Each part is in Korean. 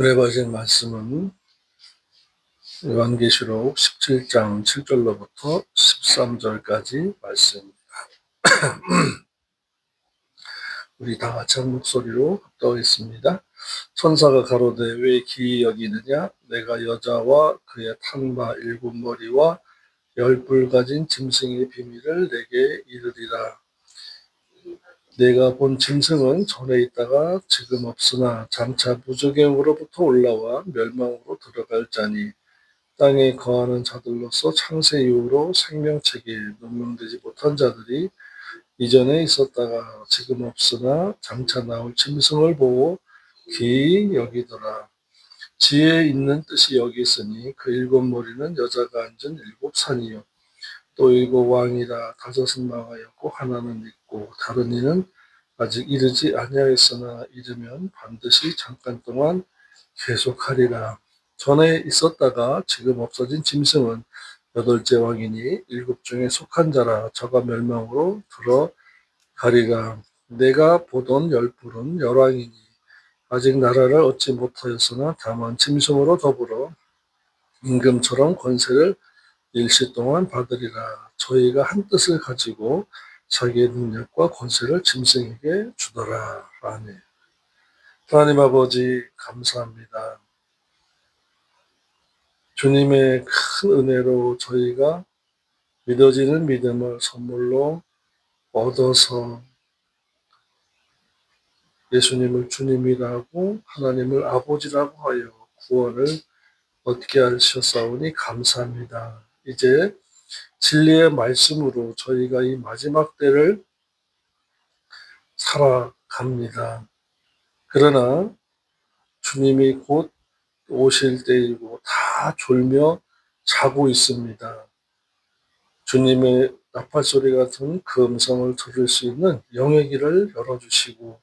은혜 받으신 말씀은 요한계시록 17장 7절로부터 13절까지 말씀입니다. 우리 다 같이 한 목소리로 합독하겠습니다. 천사가 가로되 왜 기이 여기느냐? 내가 여자와 그의 탄 바 일곱 머리와 열뿔 가진 짐승의 비밀을 내게 이르리라. 내가 본 짐승은 전에 있다가 지금 없으나 장차 무저갱으로부터 올라와 멸망으로 들어갈 자니 땅에 거하는 자들로서 창세 이후로 생명책에 명명되지 못한 자들이 이전에 있었다가 지금 없으나 장차 나올 짐승을 보고 기이 여기더라. 지혜에 있는 뜻이 여기 있으니 그 일곱 머리는 여자가 앉은 일곱 산이요 또 일곱 왕이라 다섯은 망하였고 하나는 있고 다른 이는 아직 이르지 아니하였으나 이르면 반드시 잠깐 동안 계속하리라. 전에 있었다가 지금 없어진 짐승은 여덟째 왕이니 일곱 중에 속한 자라. 저가 멸망으로 들어가리라. 내가 보던 열뿔은 열왕이니 아직 나라를 얻지 못하였으나 다만 짐승으로 더불어 임금처럼 권세를 일시 동안 받으리라. 저희가 한 뜻을 가지고 자기의 능력과 권세를 짐승에게 주더라. 아멘. 하나님 아버지 감사합니다. 주님의 큰 은혜로 저희가 믿어지는 믿음을 선물로 얻어서 예수님을 주님이라고 하나님을 아버지라고 하여 구원을 얻게 하셨사오니 감사합니다. 이제 진리의 말씀으로 저희가 이 마지막 때를 살아갑니다. 그러나 주님이 곧 오실 때이고 다 졸며 자고 있습니다. 주님의 나팔소리 같은 그 음성을 들을 수 있는 영의 길을 열어주시고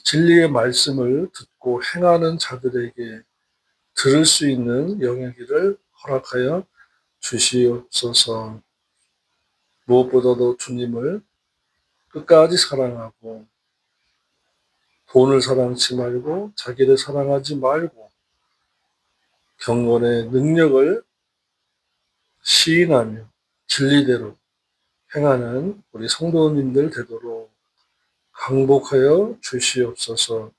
진리의 말씀을 듣고 행하는 자들에게 들을 수 있는 영의 길을 허락하여 주시옵소서. 무엇보다도 주님을 끝까지 사랑하고 돈을 사랑하지 말고 자기를 사랑하지 말고 경건의 능력을 시인하며 진리대로 행하는 우리 성도님들 되도록 항복하여 주시옵소서.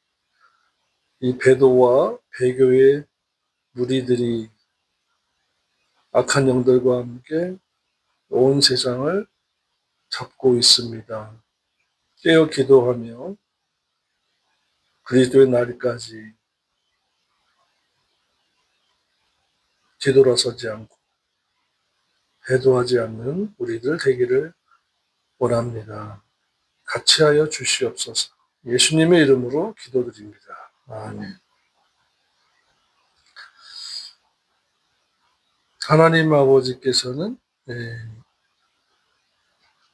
이 배도와 배교의 무리들이 악한 영들과 함께 온 세상을 잡고 있습니다. 깨어 기도하며 그리스도의 날까지 뒤돌아서지 않고 배도하지 않는 우리들 되기를 원합니다. 같이 하여 주시옵소서. 예수님의 이름으로 기도드립니다. 아멘. 하나님 아버지께서는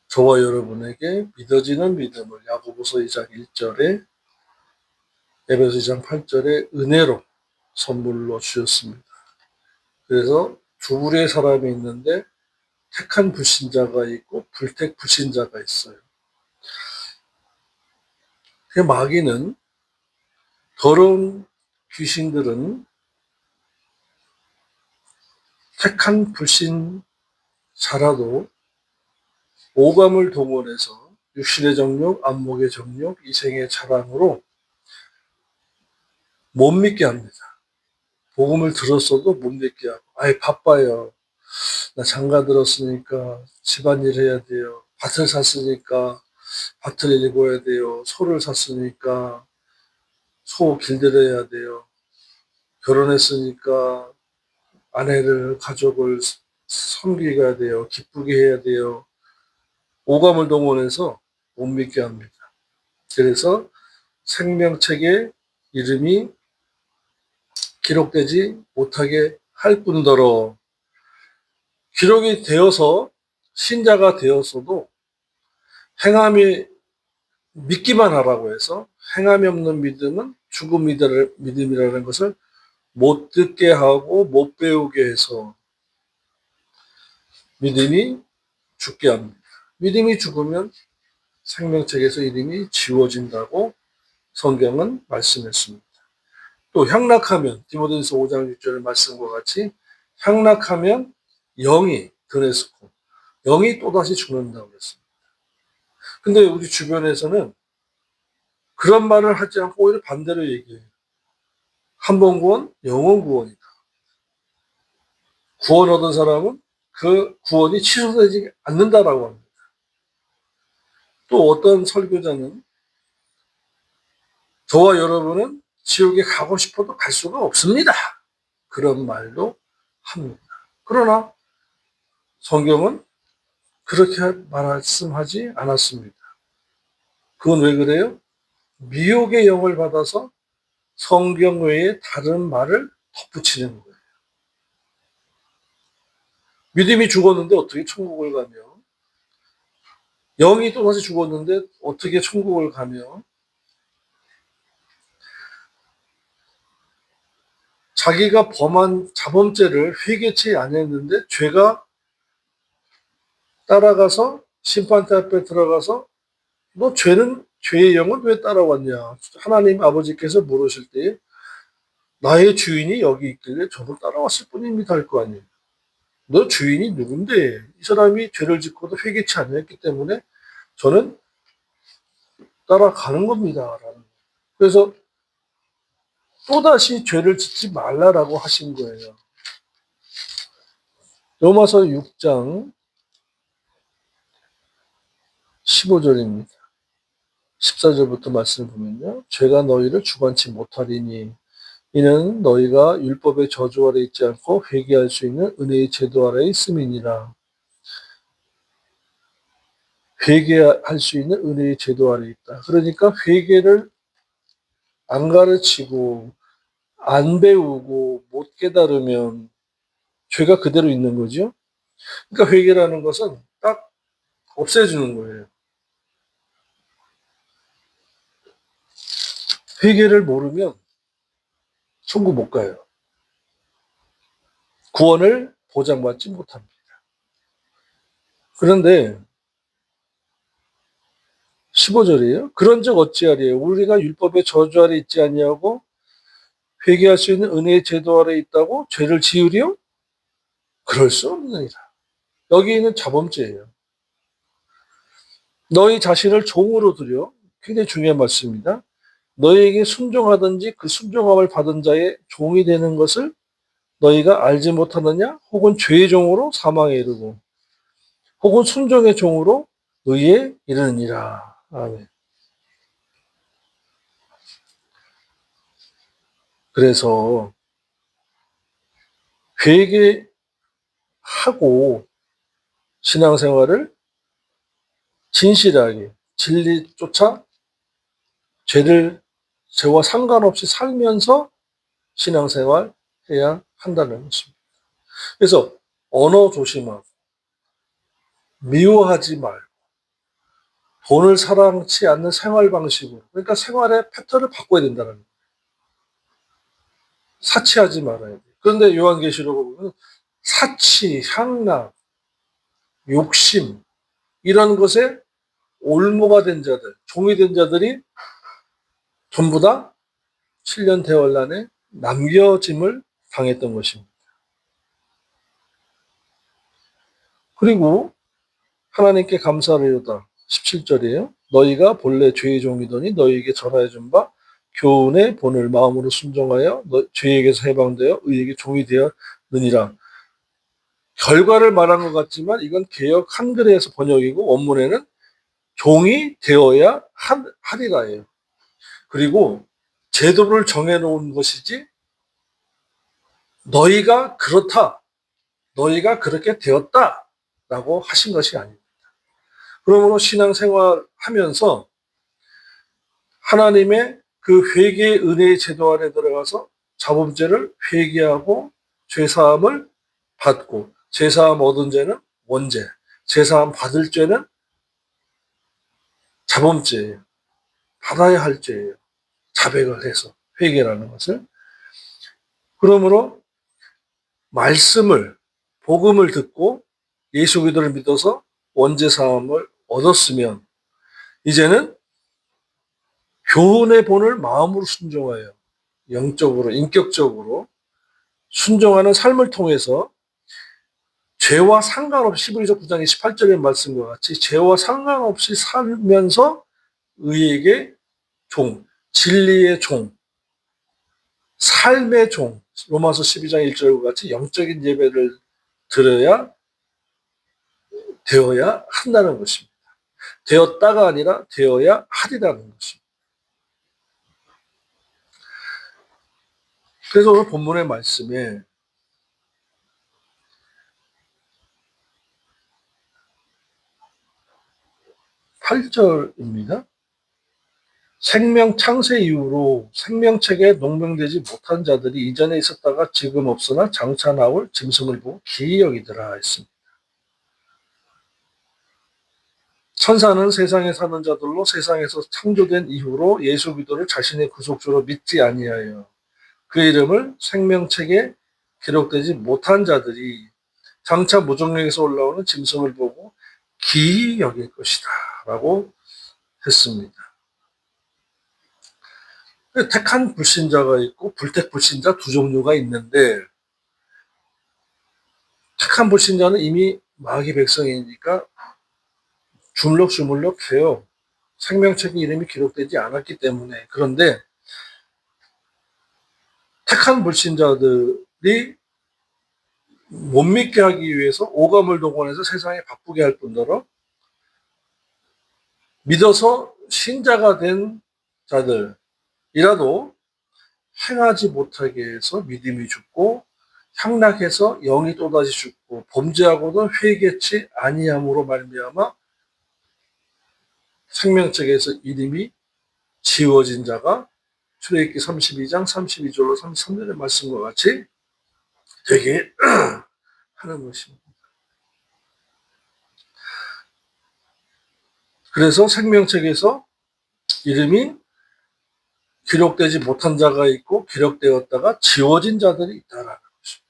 저와 여러분에게 믿어지는 믿음을 야고보서 2장 1절에 에베소 2장 8절에 은혜로 선물로 주셨습니다. 그래서 두 부류의 사람이 있는데 택한 불신자가 있고 불택 불신자가 있어요. 그 마귀는 더러운 귀신들은 택한 불신자라도 오감을 동원해서 육신의 정욕, 안목의 정욕, 이생의 자랑으로 못 믿게 합니다. 복음을 들었어도 못 믿게 하고 아이 바빠요. 나 장가 들었으니까 집안일 해야 돼요. 밭을 샀으니까 밭을 일궈야 돼요. 소를 샀으니까 소 길들여야 돼요. 결혼했으니까 아내를 가족을 섬기게 돼요. 기쁘게 해야 돼요. 오감을 동원해서 못 믿게 합니다. 그래서 생명책에 이름이 기록되지 못하게 할 뿐더러 기록이 되어서 신자가 되었어도 행함이 믿기만 하라고 해서 행함이 없는 믿음은 믿음이라는 것을 못 듣게 하고 못 배우게 해서 믿음이 죽게 합니다. 믿음이 죽으면 생명책에서 이름이 지워진다고 성경은 말씀했습니다. 또 향락하면 디모데전서 5장 6절 말씀과 같이 향락하면 영이 드레스고 영이 또다시 죽는다고 그랬습니다. 근데 우리 주변에서는 그런 말을 하지 않고 오히려 반대로 얘기해요. 한 번 구원, 영원 구원이다. 구원 얻은 사람은 그 구원이 취소되지 않는다라고 합니다. 또 어떤 설교자는 저와 여러분은 지옥에 가고 싶어도 갈 수가 없습니다. 그런 말도 합니다. 그러나 성경은 그렇게 말씀하지 않았습니다. 그건 왜 그래요? 미혹의 영을 받아서 성경 외에 다른 말을 덧붙이는 거예요. 믿음이 죽었는데 어떻게 천국을 가며, 영이 또다시 죽었는데 어떻게 천국을 가며, 자기가 범한 자범죄를 회개치 않았는데 죄가 따라가서 심판대 앞에 들어가서 너 죄의 영은 왜 따라왔냐? 하나님 아버지께서 물으실 때에 나의 주인이 여기 있길래 저를 따라왔을 뿐입니다 할 거 아니에요. 너 주인이 누군데? 이 사람이 죄를 짓고도 회개치 않았기 때문에 저는 따라가는 겁니다. 그래서 또다시 죄를 짓지 말라라고 하신 거예요. 로마서 6장 15절입니다. 14절부터 말씀을 보면요. 죄가 너희를 주관치 못하리니 이는 너희가 율법의 저주 아래 있지 않고 회개할 수 있는 은혜의 제도 아래 있음이니라. 회개할 수 있는 은혜의 제도 아래 있다. 그러니까 회개를 안 가르치고 안 배우고 못 깨달으면 죄가 그대로 있는 거죠. 그러니까 회개라는 것은 딱 없애주는 거예요. 회개를 모르면 천국 못 가요. 구원을 보장받지 못합니다. 그런데 15절이에요. 그런즉 어찌하리요? 우리가 율법의 저주 아래 있지 아니하고 회개할 수 있는 은혜의 제도 아래 있다고 죄를 지으리요? 그럴 수 없느니라. 여기는 자범죄예요. 너희 자신을 종으로 두려. 굉장히 중요한 말씀입니다. 너희에게 순종하든지 그 순종함을 받은 자의 종이 되는 것을 너희가 알지 못하느냐? 혹은 죄의 종으로 사망에 이르고 혹은 순종의 종으로 의에 이르느니라. 아멘. 그래서 회개하고 신앙생활을 진실하게 진리 쫓아 죄와 상관없이 살면서 신앙생활 해야 한다는 것입니다. 그래서 언어 조심하고 미워하지 말고 돈을 사랑치 않는 생활 방식으로, 그러니까 생활의 패턴을 바꿔야 된다는 거예요. 사치하지 말아야 돼요. 그런데 요한계시록을 보면 사치, 향락, 욕심 이런 것에 올무가 된 자들, 종이 된 자들이 전부 다 7년 대환란에 남겨짐을 당했던 것입니다. 그리고 하나님께 감사하리로다. 17절이에요. 너희가 본래 죄의 종이더니 너희에게 전하여 준 바 교훈의 본을 마음으로 순종하여 죄에게서 해방되어 의에게 종이 되었느니라. 결과를 말한 것 같지만 이건 개역 한글에서 번역이고 원문에는 종이 되어야 하리라예요. 그리고 제도를 정해놓은 것이지 너희가 그렇다, 너희가 그렇게 되었다라고 하신 것이 아닙니다. 그러므로 신앙생활 하면서 하나님의 그 회개의 은혜의 제도 안에 들어가서 자범죄를 회개하고 죄사함을 받고, 죄사함 얻은 죄는 원죄, 죄사함 받을 죄는 자범죄예요. 받아야 할 죄예요. 자백을 해서 회개라는 것을. 그러므로 말씀을, 복음을 듣고 예수 그리스도를 믿어서 원죄 사함을 얻었으면 이제는 교훈의 본을 마음으로 순종하여 영적으로, 인격적으로 순종하는 삶을 통해서 죄와 상관없이 히브리서 9장 28절의 말씀과 같이 죄와 상관없이 살면서 의에게 종, 진리의 종, 삶의 종, 로마서 12장 1절과 같이 영적인 예배를 되어야 한다는 것입니다. 되었다가 아니라 되어야 하리라는 것입니다. 그래서 오늘 본문의 말씀에 8절입니다. 생명 창세 이후로 생명책에 농명되지 못한 자들이 이전에 있었다가 지금 없으나 장차 나올 짐승을 보고 기이 여기더라 했습니다. 천사는 세상에 사는 자들로 세상에서 창조된 이후로 예수 그리스도를 자신의 구속주로 믿지 아니하여 그 이름을 생명책에 기록되지 못한 자들이 장차 무정령에서 올라오는 짐승을 보고 기이 여길 것이다 라고 했습니다. 택한 불신자가 있고 불택 불신자 두 종류가 있는데, 택한 불신자는 이미 마귀 백성이니까 주물럭주물럭 해요. 생명책에 이름이 기록되지 않았기 때문에. 그런데 택한 불신자들이 못 믿게 하기 위해서 오감을 동원해서 세상에 바쁘게 할 뿐더러 믿어서 신자가 된 자들이라도 행하지 못하게 해서 믿음이 죽고 향락해서 영이 또다시 죽고 범죄하고도 회개치 아니함으로 말미암아 생명책에서 이름이 지워진 자가 출애굽기 32장 32절로 33절의 말씀과 같이 되게 하는 것입니다. 그래서 생명책에서 이름이 기록되지 못한 자가 있고 기록되었다가 지워진 자들이 있다라는 것입니다.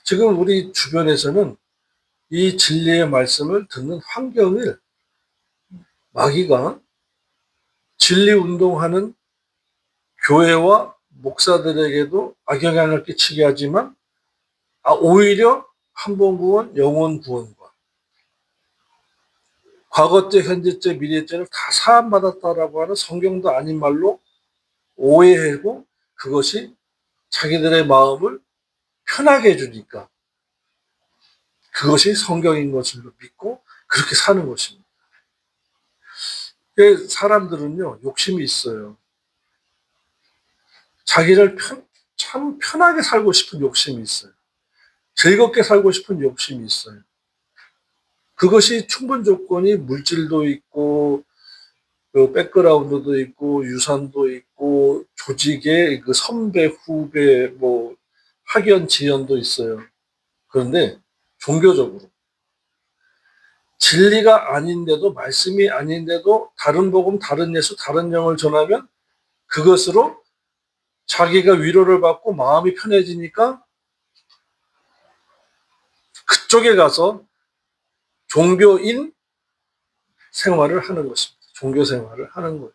지금 우리 주변에서는 이 진리의 말씀을 듣는 환경을 마귀가 진리 운동하는 교회와 목사들에게도 악영향을 끼치게 하지만 오히려 한 번 구원, 영원 구원과 과거죄, 현재죄, 미래죄를 다 사함받았다라고 하는 성경도 아닌 말로 오해하고 그것이 자기들의 마음을 편하게 해주니까 그것이 성경인 것을 믿고 그렇게 사는 것입니다. 사람들은요, 욕심이 있어요. 자기를 참 편하게 살고 싶은 욕심이 있어요. 즐겁게 살고 싶은 욕심이 있어요. 그것이 충분 조건이 물질도 있고, 백그라운드도 있고, 유산도 있고, 조직의 그 선배, 후배, 학연, 지연도 있어요. 그런데 종교적으로 진리가 아닌데도, 말씀이 아닌데도 다른 복음, 다른 예수, 다른 영을 전하면 그것으로 자기가 위로를 받고 마음이 편해지니까 그쪽에 가서 종교인 생활을 하는 것입니다. 종교 생활을 하는 거예요.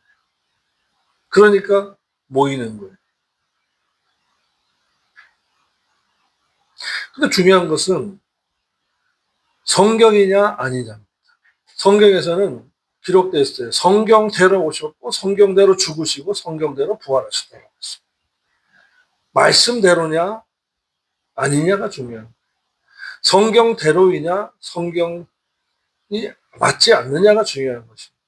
그러니까 모이는 거예요. 근데 중요한 것은 성경이냐 아니냐. 성경에서는 기록되어 있어요. 성경대로 오셨고 성경대로 죽으시고 성경대로 부활하셨다고 했어요. 말씀대로냐 아니냐가 중요한 거예요. 성경대로이냐 성경이 맞지 않느냐가 중요한 것입니다.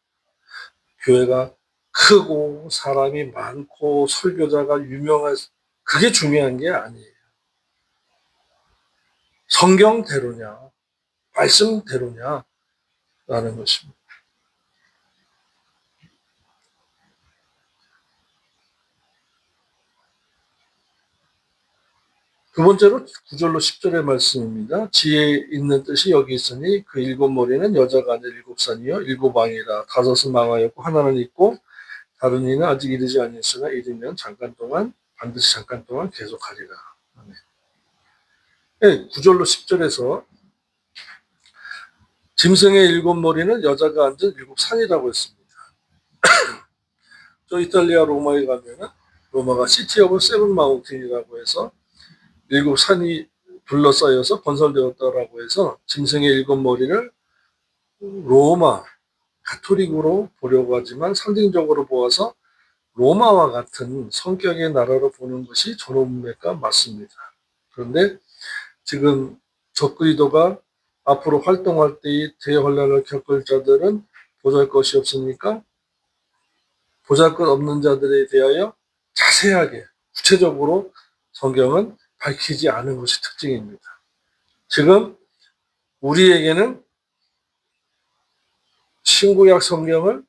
교회가 크고 사람이 많고 설교자가 유명한 그게 중요한 게 아니에요. 성경대로냐 말씀대로냐 라는 것입니다. 두 번째로 9절로 10절의 말씀입니다. 지혜 있는 뜻이 여기 있으니 그 일곱 머리는 여자가 아닌 일곱 산이요 일곱 왕이라. 다섯은 망하였고 하나는 있고 다른 이는 아직 이르지 아니했으나 이르면 반드시 잠깐 동안 계속하리라. 네, 9절로 10절에서 짐승의 일곱 머리는 여자가 앉은 일곱 산이라고 했습니다. 저 이탈리아 로마에 가면은 로마가 시티 오브 세븐 마운틴이라고 해서 7산이 둘러싸여서 건설되었다라고 해서 짐승의 7머리를 로마 가톨릭으로 보려고 하지만 상징적으로 보아서 로마와 같은 성격의 나라로 보는 것이 존엄맥과 맞습니다. 그런데 지금 적그리스도가 앞으로 활동할 때의 대환란을 겪을 자들은 보잘것이 없으니까 보잘것 없는 자들에 대하여 자세하게 구체적으로 성경은 밝히지 않은 것이 특징입니다. 지금 우리에게는 신구약 성경을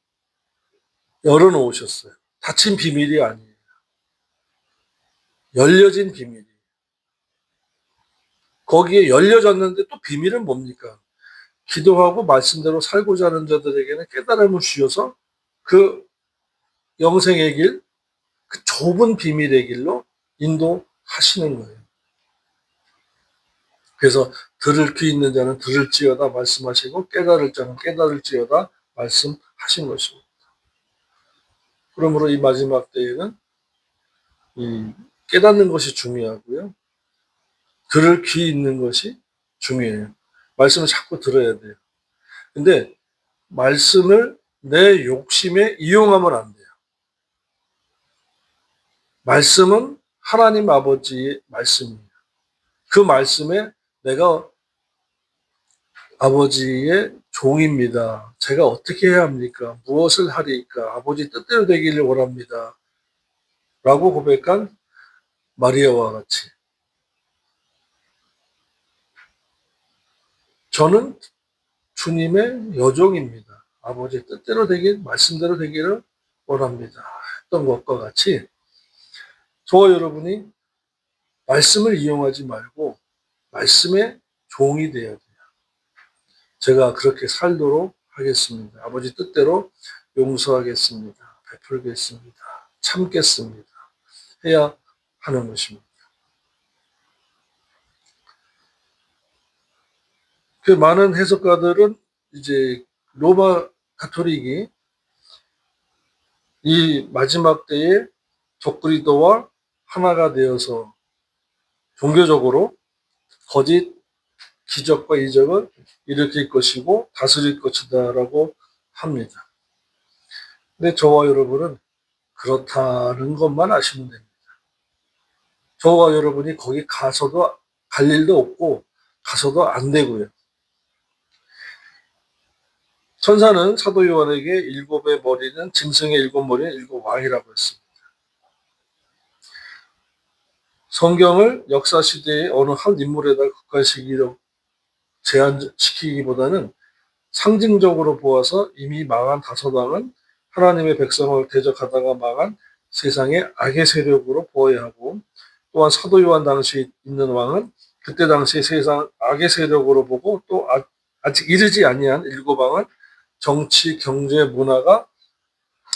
열어놓으셨어요. 닫힌 비밀이 아니에요. 열려진 비밀이. 거기에 열려졌는데 또 비밀은 뭡니까? 기도하고 말씀대로 살고자 하는 자들에게는 깨달음을 주셔서 그 영생의 길, 그 좁은 비밀의 길로 인도하시는 거예요. 그래서 들을 귀 있는 자는 들을지어다 말씀하시고 깨달을 자는 깨달을지어다 말씀하신 것입니다. 그러므로 이 마지막 때에는 이 깨닫는 것이 중요하고요. 들을 귀 있는 것이 중요해요. 말씀을 자꾸 들어야 돼요. 근데 말씀을 내 욕심에 이용하면 안 돼요. 말씀은 하나님 아버지의 말씀이에요. 그 말씀에 내가 아버지의 종입니다. 제가 어떻게 해야 합니까? 무엇을 하리까? 아버지 뜻대로 되기를 원합니다. 라고 고백한 마리아와 같이 저는 주님의 여종입니다. 아버지 뜻대로 되길, 말씀대로 되기를 원합니다. 했던 것과 같이 저와 여러분이 말씀을 이용하지 말고 말씀의 종이 되어야 돼요. 제가 그렇게 살도록 하겠습니다. 아버지 뜻대로 용서하겠습니다. 베풀겠습니다. 참겠습니다. 해야 하는 것입니다. 그 많은 해석가들은 이제 로마 가톨릭이 이 마지막 때에 적그리스도와 하나가 되어서 종교적으로 거짓 기적과 이적을 일으킬 것이고 다스릴 것이다라고 합니다. 근데 저와 여러분은 그렇다는 것만 아시면 됩니다. 저와 여러분이 거기 가서도 갈 일도 없고 가서도 안 되고요. 천사는 사도 요한에게 7의 머리는 짐승의 7머리는 7왕이라고 했습니다. 성경을 역사시대의 어느 한 인물에다 국가시기로 제한시키기보다는 상징적으로 보아서 이미 망한 5왕은 하나님의 백성을 대적하다가 망한 세상의 악의 세력으로 보아야 하고, 또한 사도 요한 당시에 있는 왕은 그때 당시 세상 악의 세력으로 보고, 또 아직 이르지 아니한 7왕은 정치, 경제, 문화가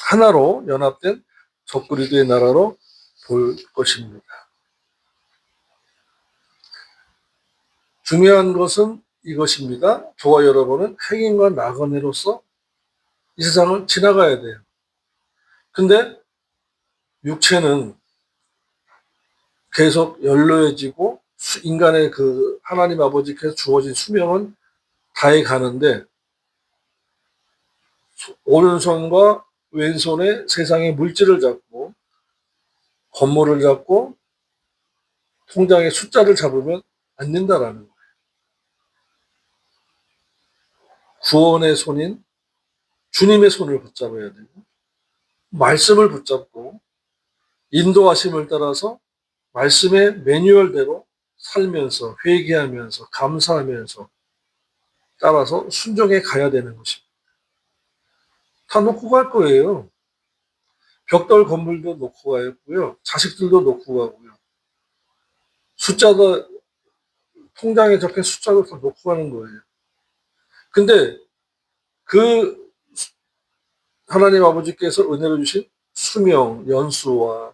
하나로 연합된 적그리스도의 나라로 볼 것입니다. 중요한 것은 이것입니다. 저와 여러분은 행인과 나그네로서 이 세상을 지나가야 돼요. 근데 육체는 계속 연로해지고 인간의 그 하나님 아버지께서 주어진 수명은 다해 가는데 오른손과 왼손에 세상의 물질을 잡고 건물을 잡고 통장의 숫자를 잡으면 안 된다라는 거예요. 구원의 손인 주님의 손을 붙잡아야 되고 말씀을 붙잡고 인도하심을 따라서 말씀의 매뉴얼대로 살면서 회개하면서 감사하면서 따라서 순종해 가야 되는 것입니다. 다 놓고 갈 거예요. 벽돌 건물도 놓고 가고요. 자식들도 놓고 가고요. 숫자도 통장에 적힌 숫자도 다 놓고 가는 거예요. 근데 그 하나님 아버지께서 은혜를 주신 수명, 연수와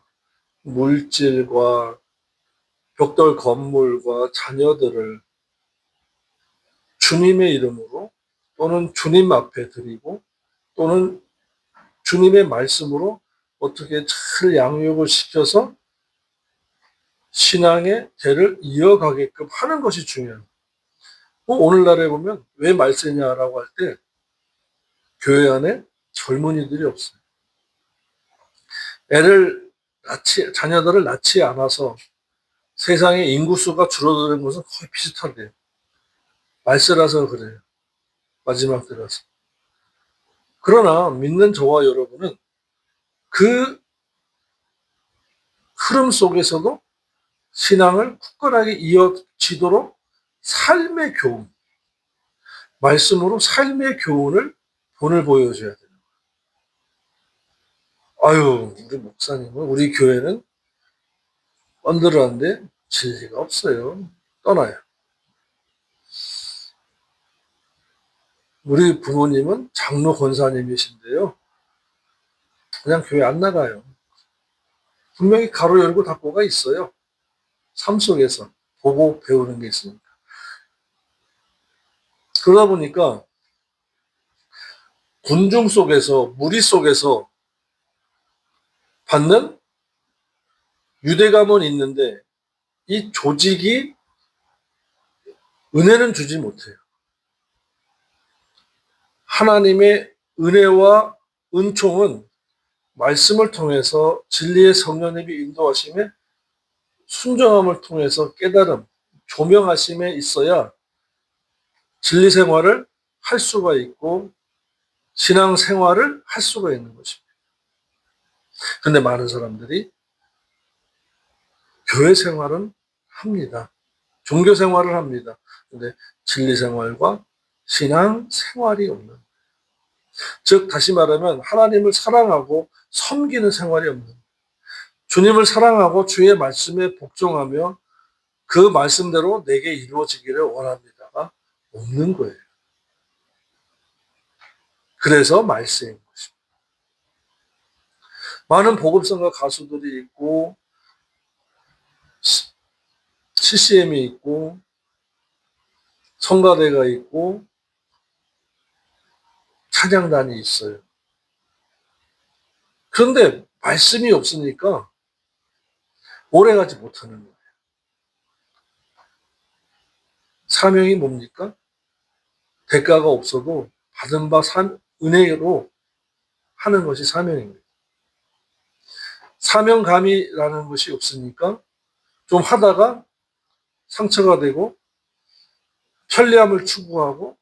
물질과 벽돌 건물과 자녀들을 주님의 이름으로 또는 주님 앞에 드리고 또는 주님의 말씀으로 어떻게 잘 양육을 시켜서 신앙의 대를 이어가게끔 하는 것이 중요해요. 오늘날에 보면 왜 말세냐라고 할 때 교회 안에 젊은이들이 없어요. 자녀들을 낳지 않아서 세상의 인구수가 줄어드는 것은 거의 비슷한데요. 말세라서 그래요. 마지막 때라서. 그러나 믿는 저와 여러분은 그 흐름 속에서도 신앙을 굳건하게 이어지도록 삶의 교훈, 말씀으로 삶의 교훈을 본을 보여줘야 돼요. 아유, 우리 목사님은, 우리 교회는 언더러한데 진리가 없어요. 떠나요. 우리 부모님은 장로 권사님이신데요. 그냥 교회 안 나가요. 분명히 가로 열고 닫고가 있어요. 삶 속에서 보고 배우는 게 있으니까. 그러다 보니까 군중 속에서, 무리 속에서 받는 유대감은 있는데 이 조직이 은혜는 주지 못해요. 하나님의 은혜와 은총은 말씀을 통해서 진리의 성령님이 인도하심에 순종함을 통해서 깨달음, 조명하심에 있어야 진리 생활을 할 수가 있고 신앙 생활을 할 수가 있는 것입니다. 근데 많은 사람들이 교회 생활은 합니다. 종교 생활을 합니다. 근데 진리 생활과 신앙 생활이 없는. 즉, 다시 말하면 하나님을 사랑하고 섬기는 생활이 없는. 주님을 사랑하고 주의 말씀에 복종하며 그 말씀대로 내게 이루어지기를 원합니다가 없는 거예요. 그래서 말세인 것입니다. 많은 복음성가 가수들이 있고 CCM이 있고 성가대가 있고 찬양단이 있어요. 그런데 말씀이 없으니까 오래가지 못하는 거예요. 사명이 뭡니까? 대가가 없어도 받은 바 은혜로 하는 것이 사명입니다. 사명감이라는 것이 없으니까 좀 하다가 상처가 되고 편리함을 추구하고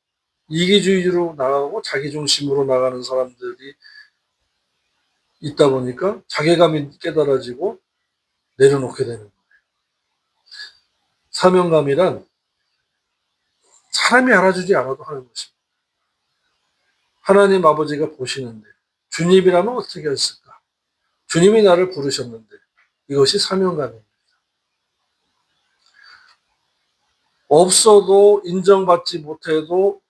이기주의로 나가고 자기중심으로 나가는 사람들이 있다 보니까 자괴감이 깨달아지고 내려놓게 되는 거예요. 사명감이란 사람이 알아주지 않아도 하는 것입니다. 하나님 아버지가 보시는데 주님이라면 어떻게 했을까? 주님이 나를 부르셨는데 이것이 사명감입니다. 없어도 인정받지 못해도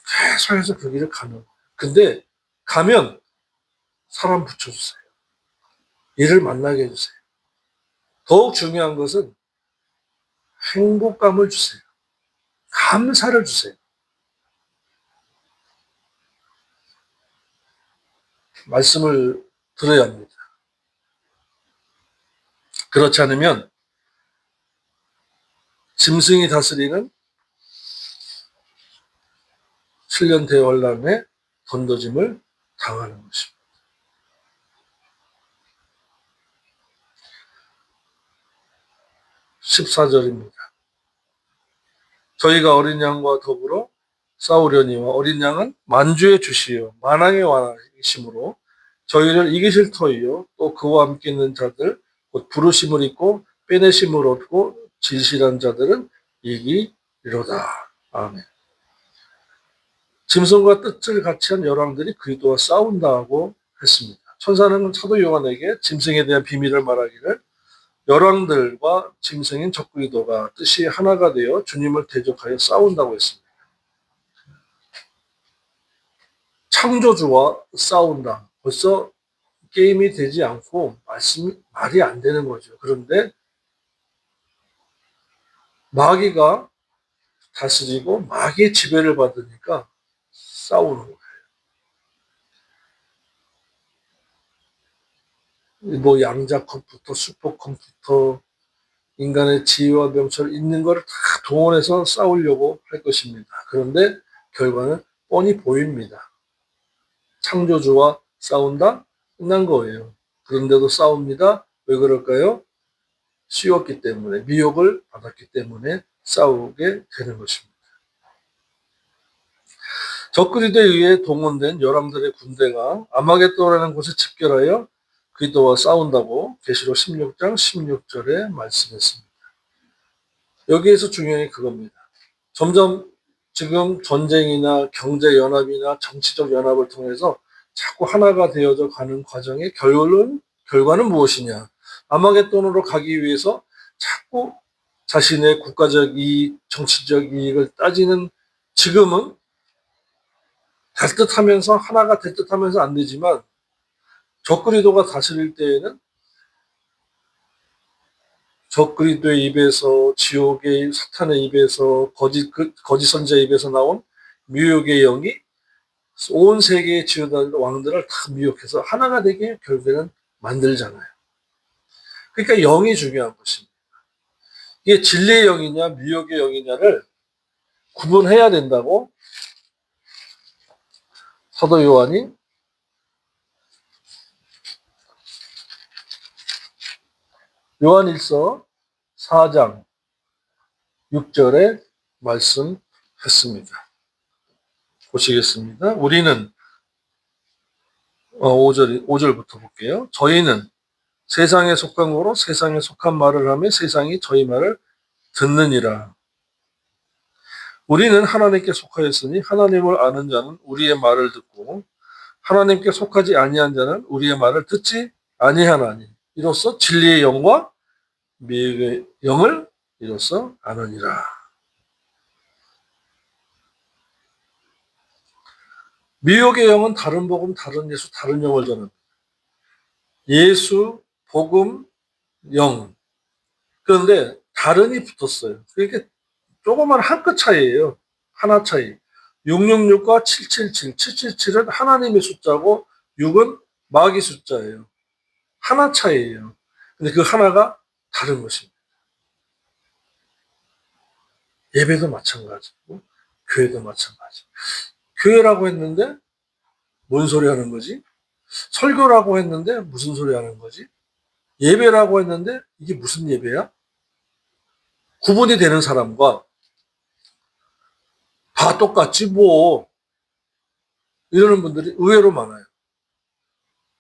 계속해서 그 길을 가는 거예요. 근데 가면 사람 붙여주세요. 일을 만나게 해주세요. 더욱 중요한 것은 행복감을 주세요. 감사를 주세요. 말씀을 들어야 합니다. 그렇지 않으면 짐승이 다스리는 7년 대환란에 던져짐을 당하는 것입니다. 14절입니다. 저희가 어린 양과 더불어 싸우려니와 어린 양은 만주의 주시요 만왕의 왕이심으로 저희를 이기실 터이요 또 그와 함께 있는 자들 곧 부르심을 입고 빼내심을 얻고 진실한 자들은 이기리로다. 아멘. 짐승과 뜻을 같이 한 열왕들이 그리스도와 싸운다고 했습니다. 천사는 사도 요한에게 짐승에 대한 비밀을 말하기를 열왕들과 짐승인 적그리스도가 뜻이 하나가 되어 주님을 대적하여 싸운다고 했습니다. 창조주와 싸운다. 벌써 게임이 되지 않고 말이 안 되는 거죠. 그런데 마귀가 다스리고 마귀의 지배를 받으니까 싸우는 거예요. 뭐 양자 컴퓨터, 슈퍼 컴퓨터, 인간의 지혜와 명철 있는 거를 다 동원해서 싸우려고 할 것입니다. 그런데 결과는 뻔히 보입니다. 창조주와 싸운다? 끝난 거예요. 그런데도 싸웁니다. 왜 그럴까요? 쉬웠기 때문에, 미혹을 받았기 때문에 싸우게 되는 것입니다. 적그리스도에 의해 동원된 열왕들의 군대가 아마겟돈이라는 곳에 집결하여 그리스도와 싸운다고 계시록 16장 16절에 말씀했습니다. 여기에서 중요한 게 그겁니다. 점점 지금 전쟁이나 경제 연합이나 정치적 연합을 통해서 자꾸 하나가 되어져 가는 과정의 결과는 무엇이냐? 아마겟돈으로 가기 위해서 자꾸 자신의 국가적 이익, 정치적 이익을 따지는 지금은 될 듯하면서 하나가 될 듯하면서 안 되지만 적그리스도가 다스릴 때에는 적그리스도의 입에서 지옥의 사탄의 입에서 거짓 선지자의 입에서 나온 미혹의 영이 온 세계의 지도자 왕들을 다 미혹해서 하나가 되게 결국에는 만들잖아요. 그러니까 영이 중요한 것입니다. 이게 진리의 영이냐 미혹의 영이냐를 구분해야 된다고 사도 요한이 요한일서 4장 6절에 말씀했습니다. 보시겠습니다. 우리는 5절부터 볼게요. 저희는 세상에 속한 거로 세상에 속한 말을 하며 세상이 저희 말을 듣느니라. 우리는 하나님께 속하였으니 하나님을 아는 자는 우리의 말을 듣고 하나님께 속하지 아니한 자는 우리의 말을 듣지 아니하나니 이로써 진리의 영과 미혹의 영을 이로써 아느니라. 미혹의 영은 다른 복음, 다른 예수, 다른 영을 전합니다. 예수, 복음, 영. 그런데 다른이 붙었어요. 그러니까 조그만 한 끗 차이예요. 하나 차이. 666과 777. 777은 하나님의 숫자고 6은 마귀 숫자예요. 하나 차이예요. 근데 그 하나가 다른 것입니다. 예배도 마찬가지고 교회도 마찬가지. 교회라고 했는데 뭔 소리 하는 거지? 설교라고 했는데 무슨 소리 하는 거지? 예배라고 했는데 이게 무슨 예배야? 구분이 되는 사람과 다 똑같지 뭐 이러는 분들이 의외로 많아요.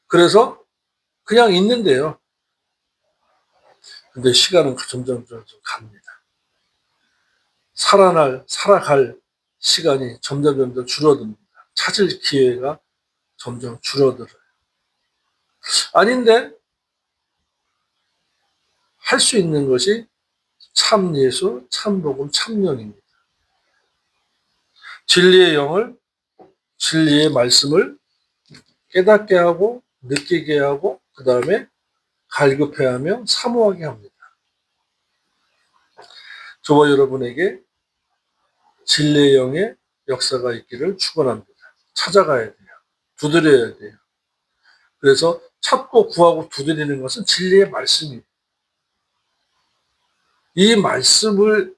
그래서 그냥 있는데요. 근데 시간은 점점 갑니다. 살아갈 시간이 점점 줄어듭니다. 찾을 기회가 점점 줄어들어요. 아닌데 할 수 있는 것이 참 예수, 참 복음, 참 영입니다. 진리의 영을, 진리의 말씀을 깨닫게 하고 느끼게 하고 그 다음에 갈급해하며 사모하게 합니다. 저와 여러분에게 진리의 영의 역사가 있기를 축원합니다. 찾아가야 돼요. 두드려야 돼요. 그래서 찾고 구하고 두드리는 것은 진리의 말씀이에요. 이 말씀을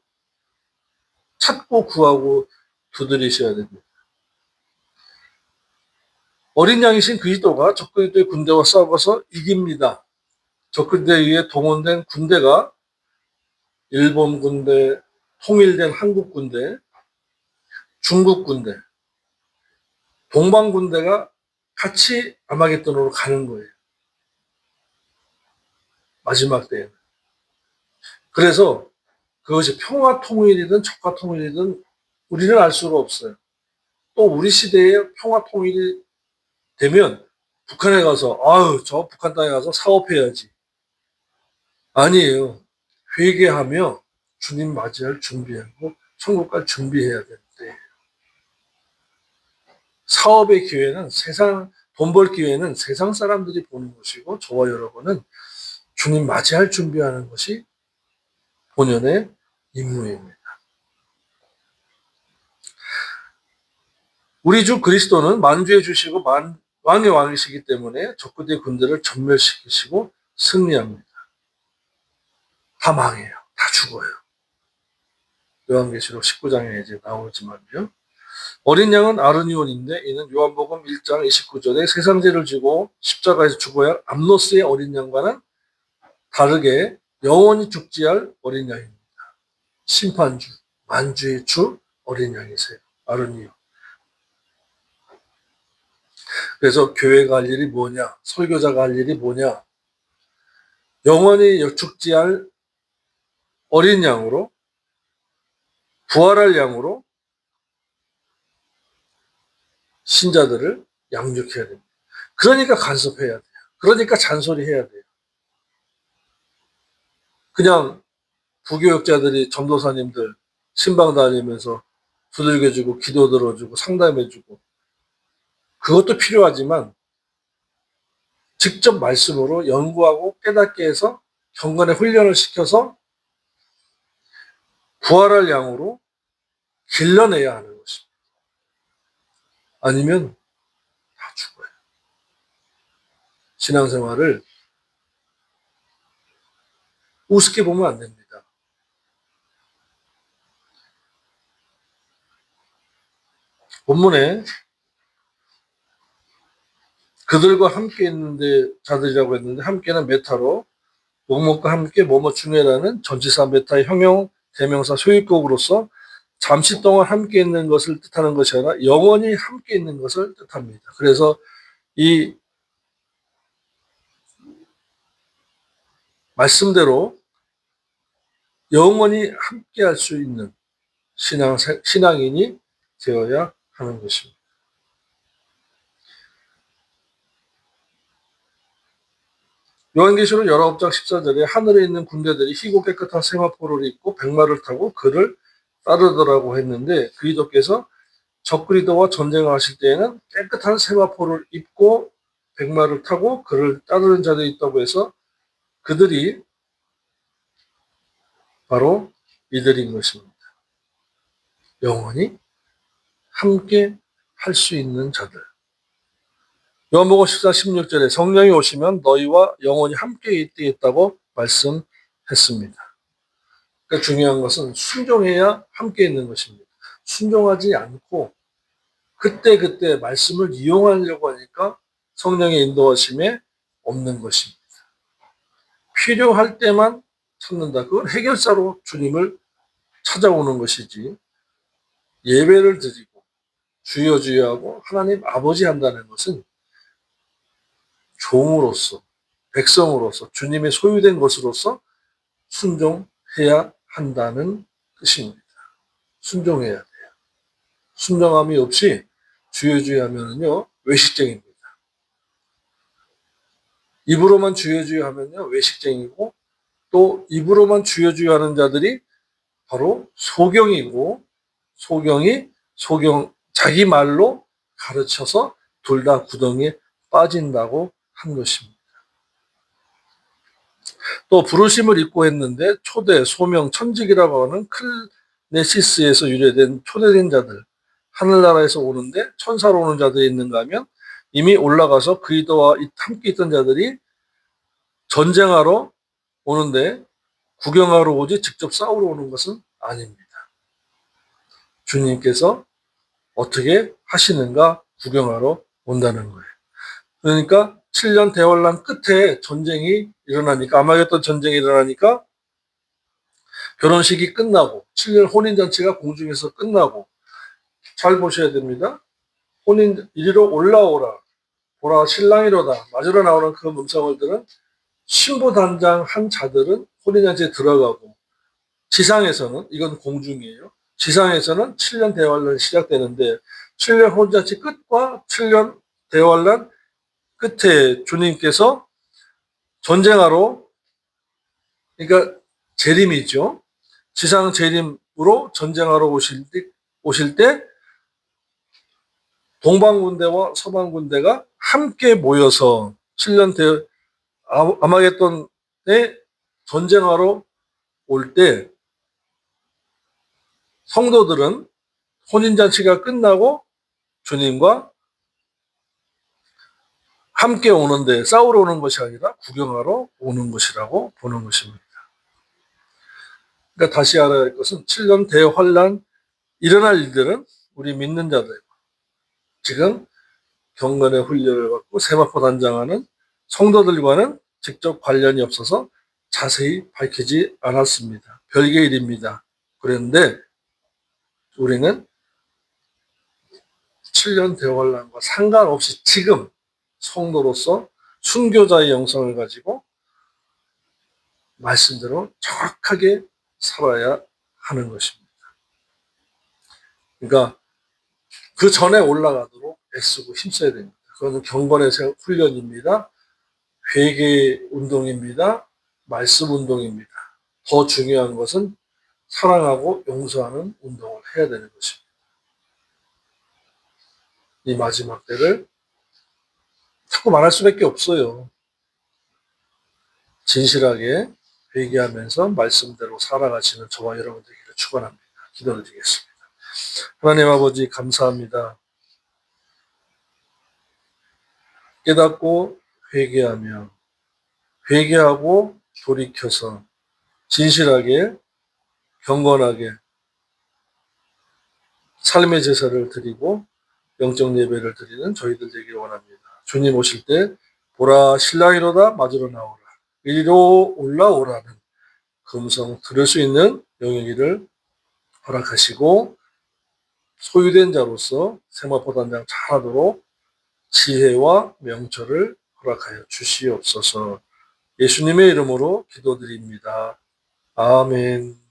찾고 구하고 두드리셔야 됩니다. 어린 양이신 그리스도가 적그리스도의 군대와 싸워서 이깁니다. 적그리스도에 의해 동원된 군대가 일본 군대, 통일된 한국 군대, 중국 군대, 동방 군대가 같이 아마겟돈으로 가는 거예요. 마지막 때에는. 그래서 그것이 평화 통일이든 적화 통일이든 우리는 알 수가 없어요. 또 우리 시대에 평화 통일이 되면 북한에 가서 아유 저 북한 땅에 가서 사업해야지. 아니에요. 회개하며 주님 맞이할 준비하고 천국 갈 준비해야 되는데 사업의 기회는 돈 벌 기회는 세상 사람들이 보는 것이고 저와 여러분은 주님 맞이할 준비하는 것이 본연의 임무입니다. 우리 주 그리스도는 만주해 주시고 왕의 왕이시기 때문에 적그리스도의 군대를 전멸시키시고 승리합니다. 다 망해요. 다 죽어요. 요한계시록 19장에 이제 나오지만요. 어린 양은 아르니온인데 이는 요한복음 1장 29절에 세상 죄를 지고 십자가에서 죽어야 할 암노스의 어린 양과는 다르게 영원히 죽지 할 어린 양입니다. 심판주, 만주의 주 어린 양이세요. 아르니온. 그래서 교회가 할 일이 뭐냐? 설교자가 할 일이 뭐냐? 영원히 죽지 할 어린 양으로, 부활할 양으로 신자들을 양육해야 됩니다. 그러니까 간섭해야 돼요. 그러니까 잔소리해야 돼요. 그냥 부교육자들이 전도사님들 신방 다니면서 두들겨주고 기도 들어주고 상담해주고 그것도 필요하지만 직접 말씀으로 연구하고 깨닫게 해서 경건의 훈련을 시켜서 부활할 양으로 길러내야 하는 것입니다. 아니면 다 죽어요. 신앙생활을 우습게 보면 안 됩니다. 본문에 그들과 함께 있는데 자들이라고 했는데 함께는 메타로 뭐뭐과 함께 뭐뭐 중에라는 전치사 메타의 형용 대명사 소유격으로서 잠시 동안 함께 있는 것을 뜻하는 것이 아니라 영원히 함께 있는 것을 뜻합니다. 그래서 이 말씀대로 영원히 함께 할 수 있는 신앙인이 되어야 하는 것입니다. 요한계시록 19장 14절에 하늘에 있는 군대들이 희고 깨끗한 세마포를 입고 백마를 타고 그를 따르더라고 했는데 그리스도께서 적그리스도와 전쟁을 하실 때에는 깨끗한 세마포를 입고 백마를 타고 그를 따르는 자들이 있다고 해서 그들이 바로 이들인 것입니다. 영원히 함께 할 수 있는 자들. 요한복음 14, 16절에 성령이 오시면 너희와 영원히 함께 있다고 말씀했습니다. 그러니까 중요한 것은 순종해야 함께 있는 것입니다. 순종하지 않고 그때그때 말씀을 이용하려고 하니까 성령의 인도하심에 없는 것입니다. 필요할 때만 찾는다. 그건 해결사로 주님을 찾아오는 것이지 예배를 드리고 주여 주여하고 하나님 아버지 한다는 것은 종으로서 백성으로서 주님의 소유된 것으로서 순종해야 한다는 뜻입니다. 순종해야 돼요. 순종함이 없이 주여 주여 하면은요 외식쟁입니다. 입으로만 주여 주여 하면요 외식쟁이고 또 입으로만 주여 주여 하는 자들이 바로 소경이고 소경 자기 말로 가르쳐서 둘 다 구덩이에 빠진다고 한 것입니다. 또 부르심을 입고 했는데 초대, 소명, 천직이라고 하는 클네시스에서 유래된 초대된 자들 하늘나라에서 오는데 천사로 오는 자들이 있는가 하면 이미 올라가서 그리스도와 함께 있던 자들이 전쟁하러 오는데 구경하러 오지 직접 싸우러 오는 것은 아닙니다. 주님께서 어떻게 하시는가 구경하러 온다는 거예요. 그러니까 7년 대환란 끝에 전쟁이 일어나니까 아마겟돈 전쟁이 일어나니까 결혼식이 끝나고 7년 혼인잔치가 공중에서 끝나고 잘 보셔야 됩니다. 혼인 이리로 올라오라 보라 신랑이로다 맞으러 나오는 그 음성을 들은 신부단장한 자들은 혼인잔치에 들어가고 지상에서는 이건 공중이에요. 지상에서는 7년 대환란이 시작되는데 7년 혼인잔치 끝과 7년 대환란 끝에 주님께서 전쟁하러 그러니까 재림이죠. 지상 재림으로 전쟁하러 오실 때 동방군대와 서방군대가 함께 모여서 7년 아마겟돈에 전쟁하러 올 때 성도들은 혼인잔치가 끝나고 주님과 함께 오는데 싸우러 오는 것이 아니라 구경하러 오는 것이라고 보는 것입니다. 그러니까 다시 알아야 할 것은 7년 대환란 일어날 일들은 우리 믿는 자들, 지금 경건의 훈련을 받고 세마포 단장하는 성도들과는 직접 관련이 없어서 자세히 밝히지 않았습니다. 별개의 일입니다. 그런데 우리는 7년 대환란과 상관없이 지금 성도로서 순교자의 영성을 가지고 말씀대로 정확하게 살아야 하는 것입니다. 그러니까 그 전에 올라가도록 애쓰고 힘써야 됩니다. 그것은 경건의 훈련입니다. 회개 운동입니다. 말씀 운동입니다. 더 중요한 것은 사랑하고 용서하는 운동을 해야 되는 것입니다. 이 마지막 때를 자꾸 말할 수밖에 없어요. 진실하게 회개하면서 말씀대로 살아가시는 저와 여러분 되기를 축원합니다. 기도를 드리겠습니다. 하나님 아버지 감사합니다. 깨닫고 회개하며 회개하고 돌이켜서 진실하게 경건하게 삶의 제사를 드리고 영적 예배를 드리는 저희들 되기를 원합니다. 주님 오실 때 보라 신랑이로다 맞으러 나오라 이리로 올라오라는 그 음성 들을 수 있는 영역이를 허락하시고 소유된 자로서 세마포 단장 잘하도록 지혜와 명철을 허락하여 주시옵소서. 예수님의 이름으로 기도드립니다. 아멘.